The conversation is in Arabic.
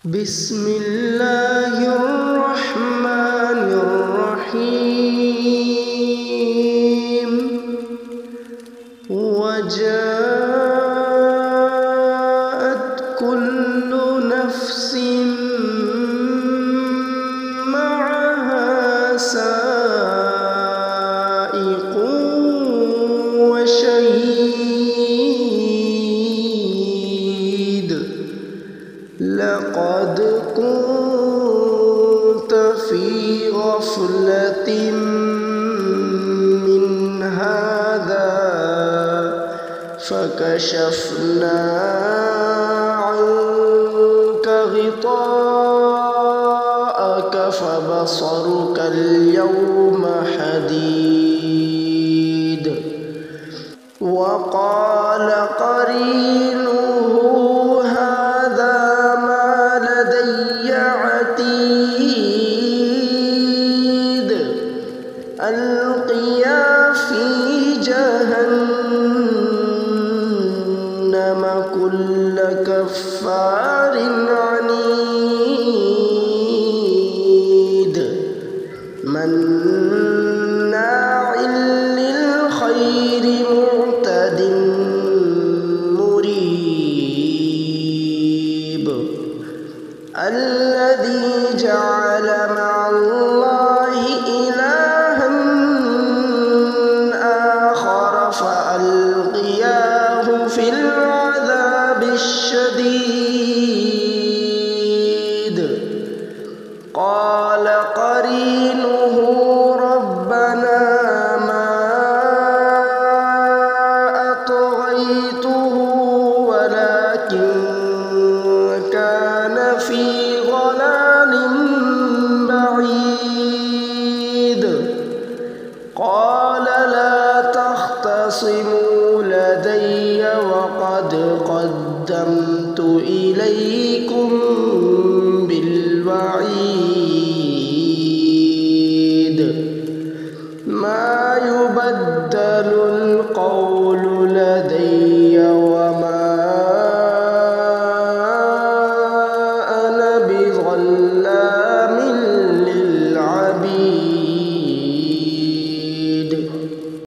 بسم الله الرحمن الرحيم وجاءت كل نفس معها سائق وشهيد لقد كنت في غفلة من هذا فكشفنا عنك غطاءك فبصرك اليوم حديد وقال قرينه ألقيا في جهنم كل كفار عنيد مناع للخير معتد مريب الذي جعل مع الله فألقياه في العذاب الشديد قال قرينه ربنا ما أطغيته ولكن كان في ضلال بعيد قال لا تختصموا لدي وقد قدمت إليكم